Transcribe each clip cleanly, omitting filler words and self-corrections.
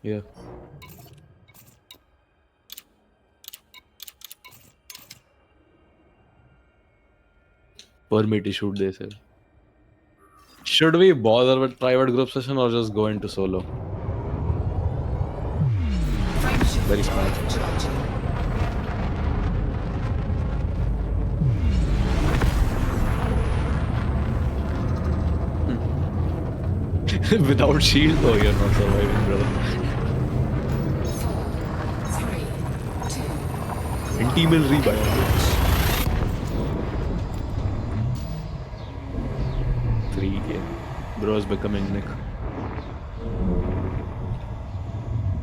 Yeah. Permit issued, they said. Should we bother with private group session or just go into solo? Very smart. Without shield? Oh, you're not surviving, brother. 4, 3, 2, Anti-mill rebuy. Three game. Bro's becoming Nick.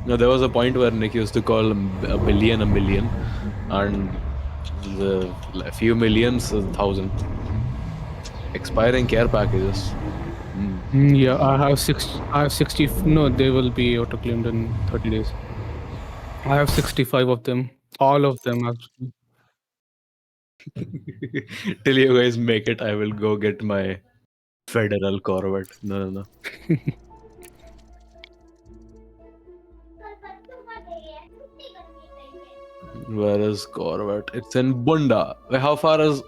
No, there was a point where Nick used to call a billion a million, and a few millions a thousand. Expiring care packages. Yeah, I have 60. No, they will be auto claimed in 30 days. I have 65 of them. All of them actually. Till you guys make it, I will go get my federal Corvette. No. Where is Corvette? It's in Bunda. Wait, how far is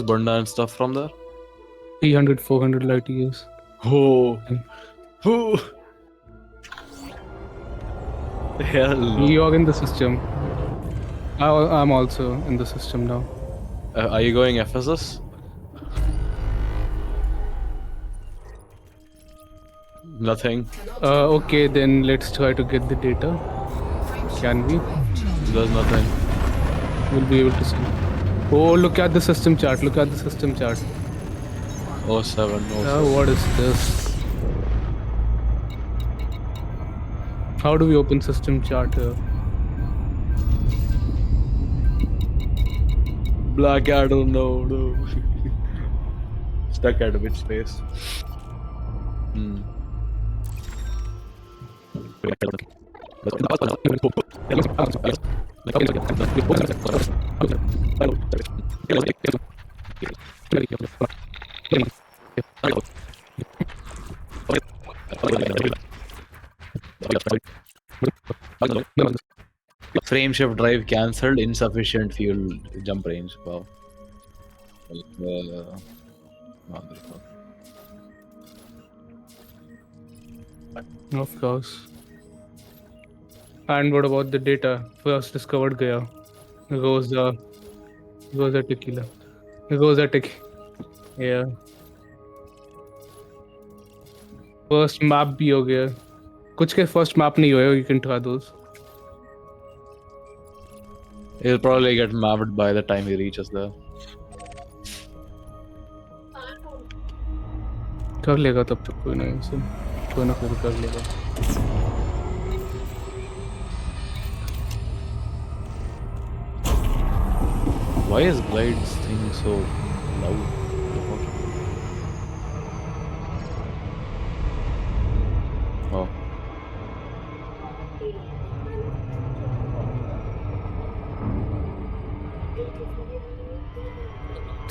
Bunda and stuff from there? 300, 400 light years. Oh. Oh. Hell no. You're in the system. I'm also in the system now. Are you going FSS? Nothing. Okay, then let's try to get the data. Can we? There's nothing. We'll be able to see. Oh, look at the system chart. Look at the system chart. 07. 07. What is this? How do we open system chart here? Black Adder, no. Stuck at which space? Frame shift drive cancelled. Insufficient fuel jump range. Wow. Motherfucker. Of course. And what about the data? First discovered Gaya. Here goes the tequila. Here goes the tequila. Yeah. First map भी हो गया. कुछ के first map नहीं हुए. You can try those. He'll probably get mapped by the time he reaches there. कर लेगा तब तक कोई नहीं से. कोई ना कोई कर लेगा. Why is Glide's thing so loud? Oh.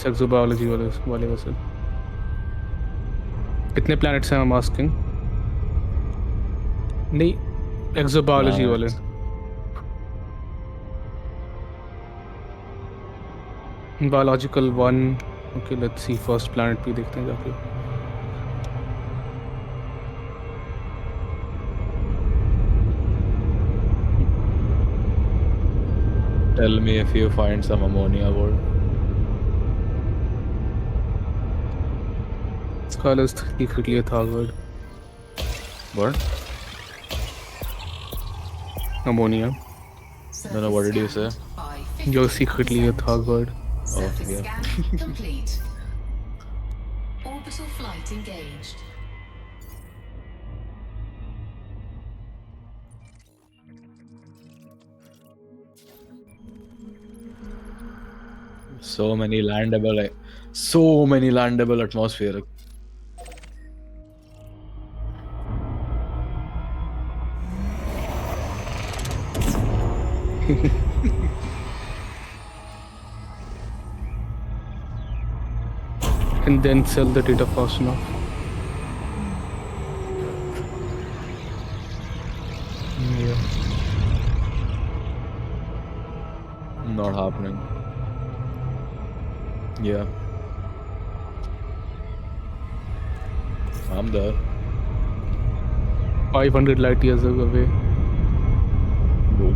Exobiology वाले वैसे कितने प्लैनेट्स हैं? I'm asking. नहीं, एक्सोबायोलॉजी वाले. Biological 1. Okay, let's see first planet भी देखते हैं जाके. Tell me if you find some ammonia world. Skull is secretly a Thargoid. What? Ammonia. No, what did you say? You're secretly a Thargoid. Surface yeah. scan complete. Orbital flight engaged. So many landable atmospheric. And then sell the data fast enough. Not happening. Yeah. I'm there. 500 light years away. No.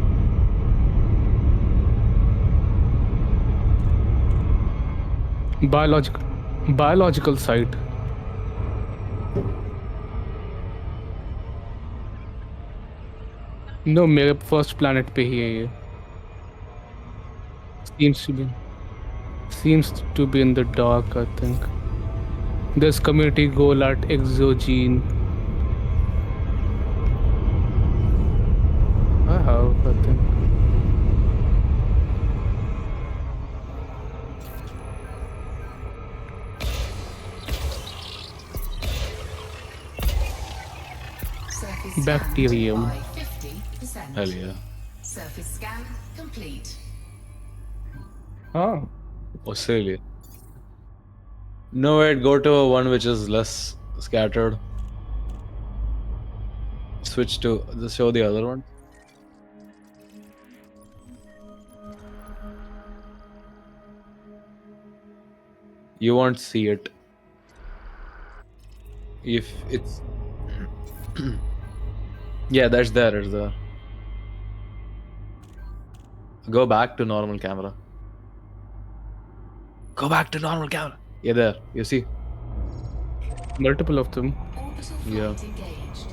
Biological site. No, मेरे first planet पे ही है ये. Seems to be in the dark, I think. There's community goal at Exogene. I have, I think. Surface scanned Bacterium. by 50%. Hell yeah. Surface scan complete. Ah. Australia. No, wait, go to one which is less scattered. Switch to just show the other one. You won't see it. If it's yeah, that's there, it's there. Go back to normal camera. Go back to normal camera. Yeah, there. You see? Multiple of them. Orbital Yeah. flight engaged.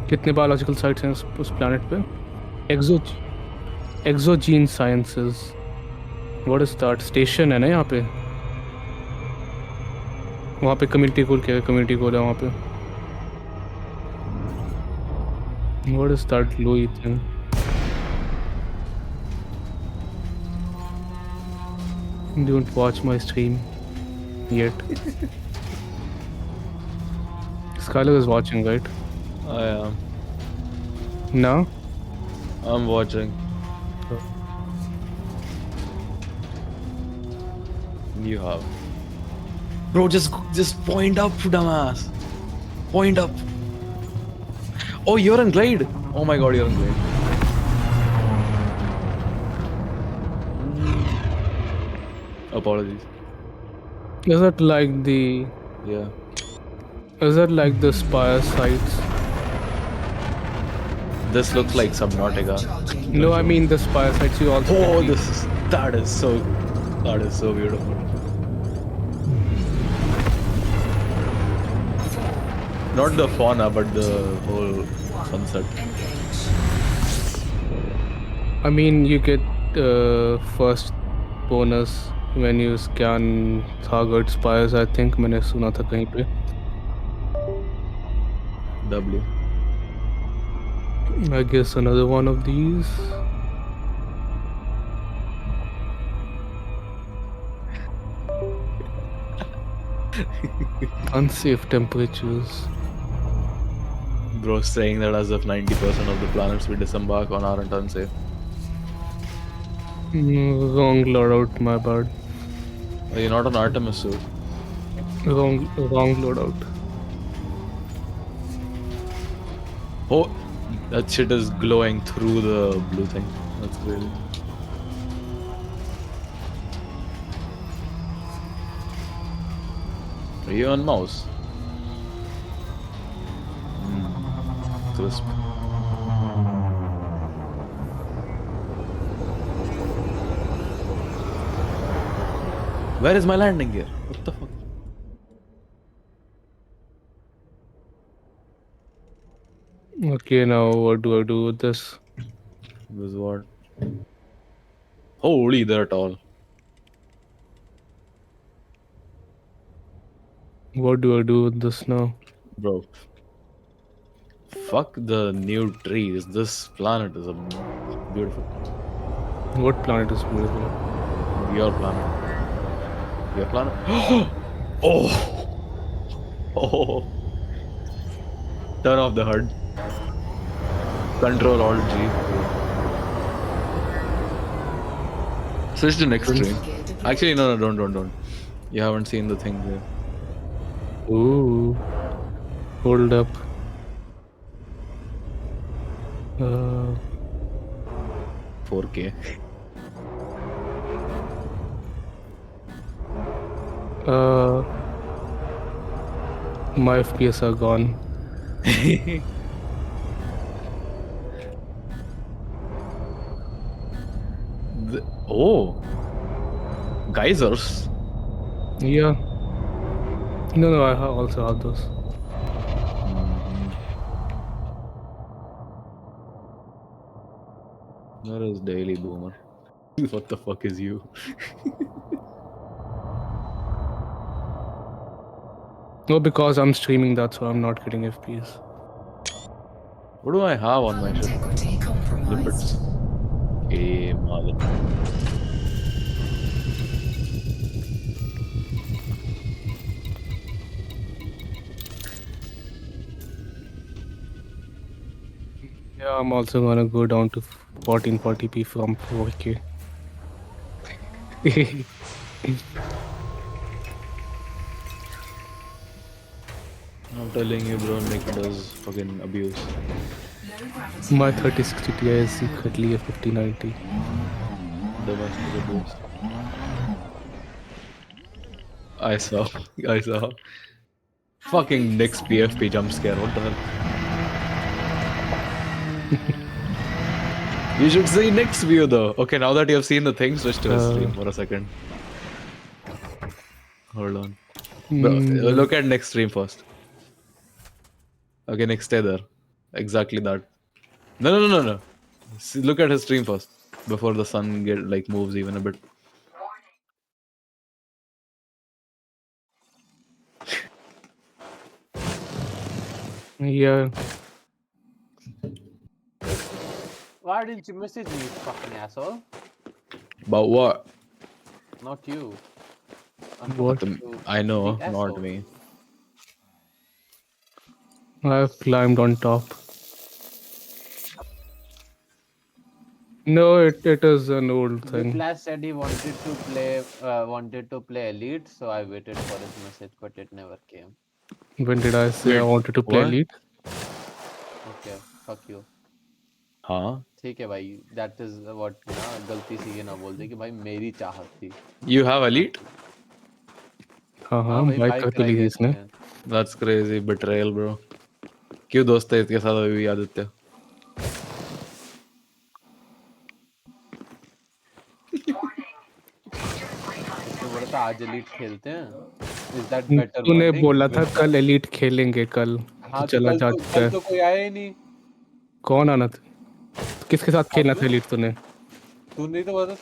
कितने biological sites हैं उस planet पे? Exogene sciences. What is that? Station है ना यहाँ पे? वहाँ पे कम्युनिटी गोल क्या है? कम्युनिटी गोल है वहाँ पे. What is that Louis thing? Don't watch my stream yet. Skylar is watching, right? I am. No? I'm watching. You have. Bro, just point up, dumbass. Point up. Oh, you're in glide. Oh my god, you're in glide. Apologies. Is it like the Yeah. Spire sites? This looks like Subnautica. Charging. No, I mean the Spire sites you also. Oh, can see. that is so beautiful. Not the fauna, but the whole sunset. Engage. I mean, you get first bonus when you scan Thargoid spires. I think मैंने सुना था कहीं पे. W. I guess another one of these. Unsafe temperatures. Bro saying that as if 90% of the planets we disembark on aren't unsafe. Wrong loadout, my bad. Are you not an Artemis suit? Wrong loadout. Oh, that shit is glowing through the blue thing. That's crazy. Are you on mouse? Crisp. Where is my landing gear? What the fuck? Okay, now what do I do with this? This what? Holy, they're tall. What do I do with this now? Bro. Fuck the new trees. This planet is a beautiful. What planet is beautiful? Your planet. Your planet? Oh! Oh! Turn off the HUD. Control Alt G. Switch to next stream. Actually, no, don't. You haven't seen the thing there. Ooh. Hold up. 4K. My FPS are gone. Oh, geysers. Yeah. No, I also have those. Where is Daily Boomer? What the fuck is you? No, because I'm streaming that, so I'm not getting FPS. What do I have on my ship? Integrity compromised. Lipids. A mother. Yeah, I'm also gonna go down to 1440p from 4K. I'm telling you, bro, Nick does fucking abuse. Low gravity. My 3060 Ti is secretly a 5090. Domestic abuse. I saw. Fucking Nick's PFP jump scare. What the hell? You should see Nick's view though. Okay, now that you have seen the thing, switch to his stream for a second. Hold on. Look at Nick's stream first. Okay, Nick, stay there. Exactly that. No. See, look at his stream first before the sun moves even a bit. Yeah. Why didn't you message me, you fucking asshole? But what? Not you. I'm What? talking to I know, the not asshole. me. I've climbed on top. No, it is an old thing. Whiplash said he wanted to play Elite, so I waited for his message, but it never came. When did I say I Wait, wanted to play what? Elite? Okay, fuck you. Huh? ठीक है भाई, that is what ना गलती से ये ना बोल दे कि भाई मेरी चाहत थी. You have elite? हाँ हाँ भाई, बाइक bike कर तो ली कराई थी है इसने. इसने. That's crazy betrayal, bro. क्यों दोस्त है इसके साथ अभी भी आदित्य? तो बोला था आज Elite खेलते हैं. Is that better? तूने wording? बोला था कल एलिट खेलेंगे कल. हाँ, तो चला जा चुका कल है. तो कोई आया ही नहीं. कौन आना था? किसके साथ खेलना था एलिट तूने? तू नहीं तो बोला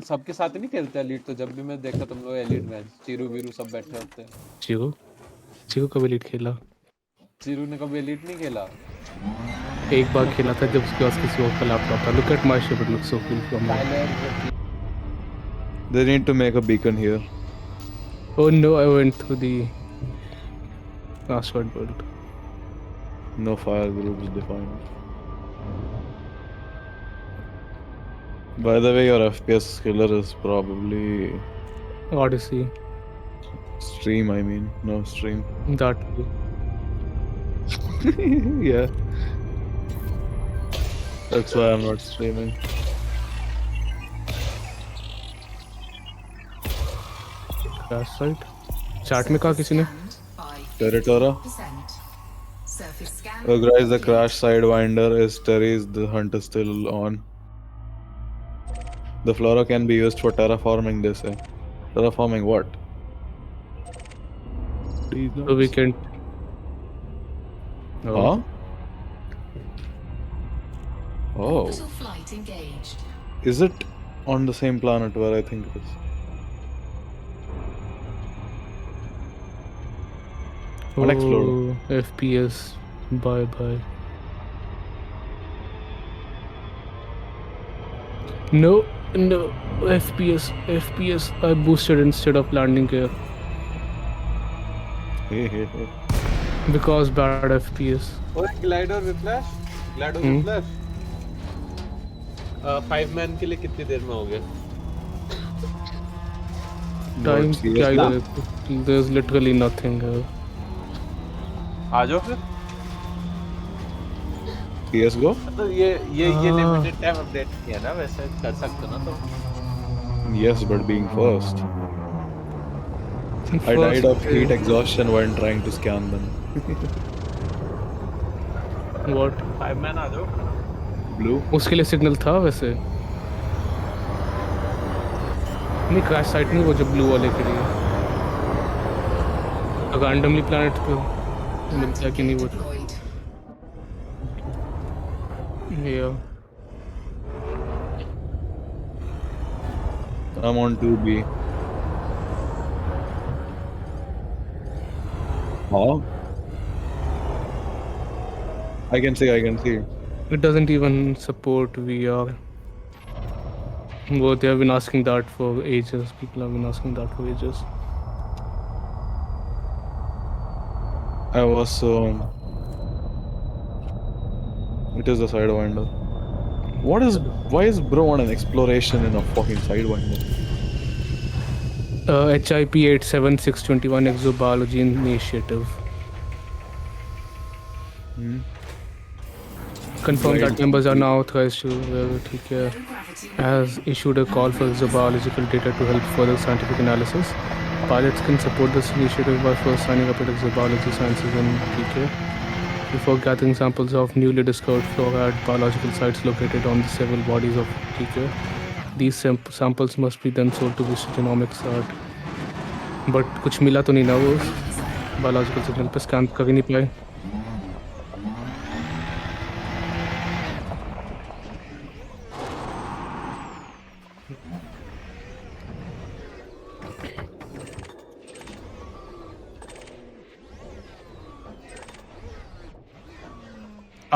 सबके साथ ही नहीं खेलते Elite, तो जब भी मैं देखता तुम लोग Elite मैच, चीरू वीरू सब बैठे होते हैं. चिको कब एलिट खेला? चीरू ने कभी Elite नहीं खेला. एक बार खेला था जब उसके पास किसी और का लैपटॉप था. Look at my ship, it looks so cool from here. Tyler, They need to make a beacon here. Oh no, I went through the asteroid belt. No fire groups defined. By the way, your FPS killer is probably Odyssey, stream. I mean, no stream. that too. Yeah. That's why I'm not streaming. Crash site. Chat में कहा किसी ने? Territora. Surface scan. Oh, guys, the crash sidewinder is Terry's. The hunt is still on. The flora can be used for terraforming, they say. Terraforming what? So we can. Huh? Oh. Orbital flight engaged. Is it on the same planet where I think it is? Unexplored. Oh, FPS. Bye. No, FPS. I boosted instead of landing here. Hey. Because bad FPS. ओए glider whiplash, glider Hmm. Whiplash 5 man के लिए कितनी देर में हो गया? Time What, क्या ही seriously? लगे? There's literally nothing. आ जाओ फिर। CS:GO? तो ये हाँ। लिमिटेड टाइम अपडेट किया ना, वैसे कर सकते हो ना तो। Yes, but being first. I died of heat exhaustion when trying to scan them. What? 5 man आ जाओ। Blue? उसके लिए सिग्नल था वैसे। नहीं क्रैश साइट नहीं, वो जो ब्लू वाले के लिए। रैंडमली प्लैनेट पे मिलता है कि नहीं वो। Deployed. Yeah. I'm on 2B. Huh? I can see. It doesn't even support VR. Well, they have been asking that for ages. People have been asking that for ages. I was it is a sidewinder. Why is bro on an exploration in a fucking sidewinder? HIP 87621 Exobiology Initiative. Confirm that members are now authorized to ठीक है, Low gravity. has issued a call for exobiological data to help further scientific analysis. Pilots can support this initiative by first signing up at Exobiology Sciences in PK before gathering samples of newly discovered flora at biological sites located on the several bodies of PK. These samples must be then sold to Vista Genomics at but कुछ मिला तो नहीं ना वो biological signal पे scan कर ही नहीं पाए.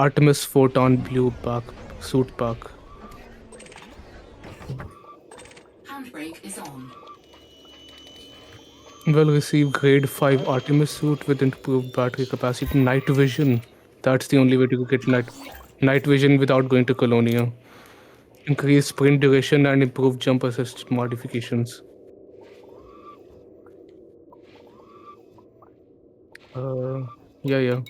Artemis Photon Blue Pack Suit Pack. Handbrake is on. Will receive grade 5 Artemis suit with improved battery capacity. Night vision. That's the only way to get night vision without going to Colonia. Increased sprint duration and improved jump assist modifications. Yeah. Yeah.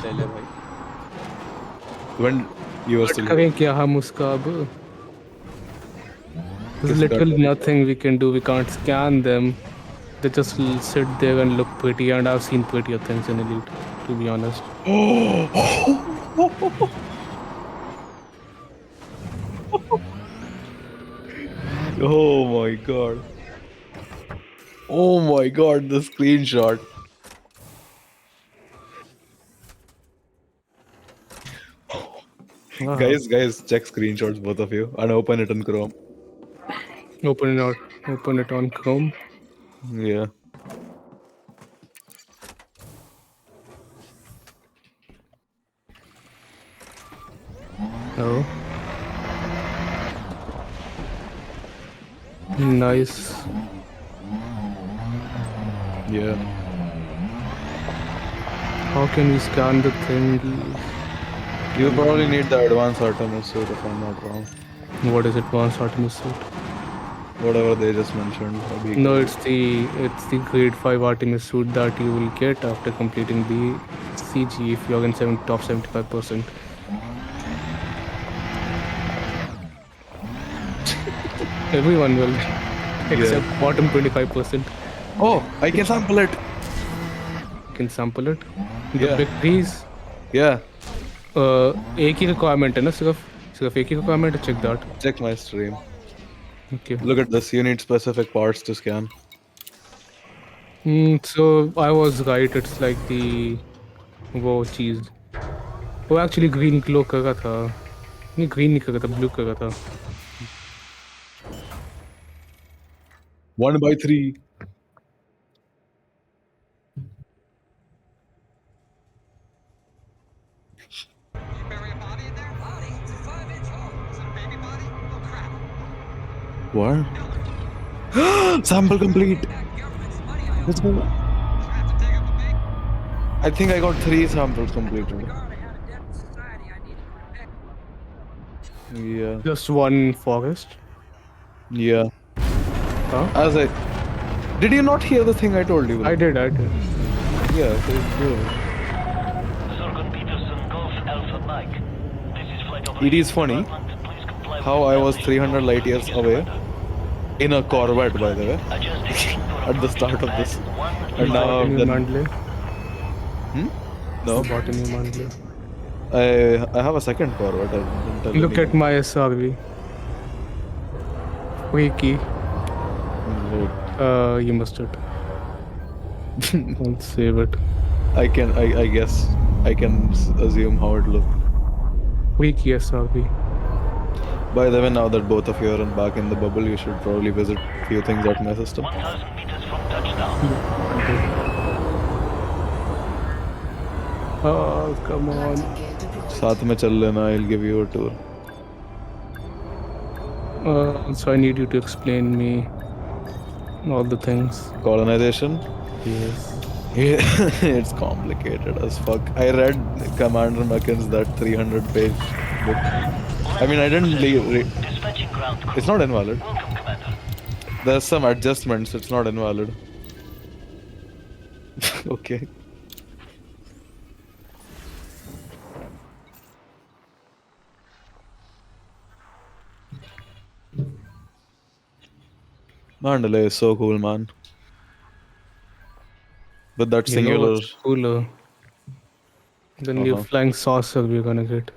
ले ले भाई। When you were still करें क्या हम उसका अब? There's literally nothing we can do. We can't scan them. They just sit there and look pretty, and I've seen prettier things in Elite, to be honest. Oh my god. Oh my god, the screenshot. Wow. Guys, check screenshots, both of you, and open it in Chrome. Open it on Chrome. Yeah. Oh. Nice. Yeah. How can we scan the thing? You probably need the advanced Artemis suit if I'm not wrong. What is advanced Artemis suit? Whatever they just mentioned. No, it's the grade 5 Artemis suit that you will get after completing the CG if you're in top 75%. Everyone will, except bottom 25%. Oh, I can sample it. Can sample it. The Yeah. big trees. Yeah. एक ही requirement है ना, सिर्फ एक ही requirement है. Check that. Check my stream. Okay. Look at this. You need specific parts to scan. So I was right. It's like the वो चीज वो actually green glow कर रहा था. नहीं green नहीं कर रहा था, blue कर रहा था. 1/3. What? Sample complete. Let's go. I think I got 3 samples completed. Yeah. Just one forest. Yeah. Huh? As I did you not hear the thing I told you? I did. Yeah. So it's good. Sorgon Peterson, Golf Alpha Mike. This is flight It is funny Portland. Please comply with how I was 300 light years away in a Corvette, by the way, at the start of this, and now Bought a I've new done. Mandalay. No, Bought a new Mandalay. I have a second Corvette. I didn't tell Look at my SRV. Wiki. You missed it. I'll save it. I guess I can assume how it looked. Wiki SRV. By the way, now that both of you are back in the bubble, you should probably visit few things at my system. 1,000 meters from touchdown. Oh, come on. Landing gear deployed. साथ में चल लेना. I'll give you a tour. So I need you to explain me all the things. Colonization. Yes. It's complicated as fuck. I read Commander Mackin's that 300-page book. I mean, I didn't Dispatching ground crew. It's not invalid. Welcome, Commander. There's some adjustments. It's not invalid. Okay. Mandalay is so cool, man. With that You know singular. what's cooler? The new flying saucer we're gonna get.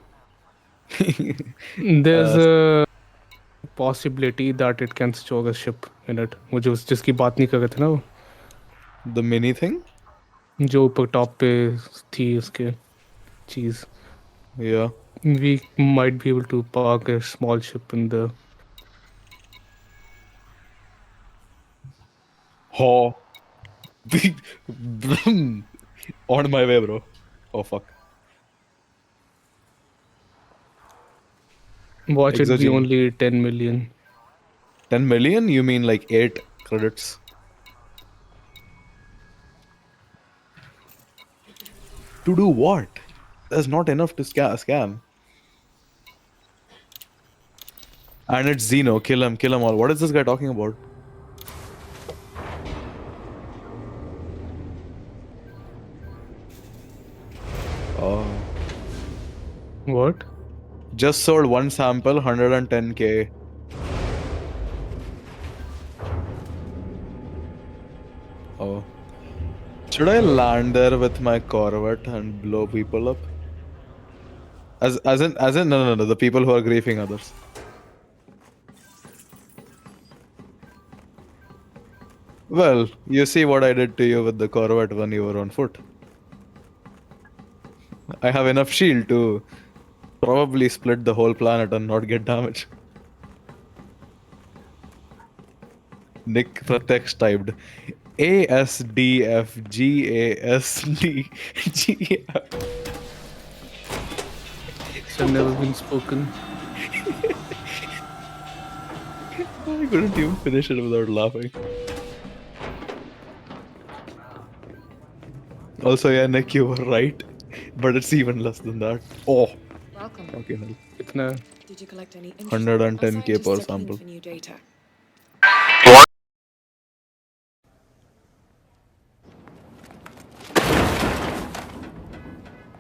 There's a possibility that it can store a ship in it. मुझे उस जिसकी बात नहीं कर रहे थे ना वो, The mini thing? जो ऊपर टॉप पे थी उसके चीज. Yeah. We might be able to park a small ship in the. Oh. On my way, bro. Oh, fuck. Watch it be Exogene. only 10 million. 10 million? You mean like 8 credits? To do what? There's not enough to scam. And it's Xeno. Kill him all. What is this guy talking about? Oh. What? Just sold one sample, 110k. Oh. Should I land there with my Corvette and blow people up? As in no, the people who are griefing others. Well, you see what I did to you with the Corvette when you were on foot. I have enough shield to probably split the whole planet and not get damaged. Nick Pratex typed ASDFGASDGF. It's never been spoken. I couldn't even finish it without laughing. Also, yeah, Nick, you were right. But it's even less than that. Oh, Welcome. okay, hell. Itna. Did you collect any 110K per Our scientists are keen sample. for new data.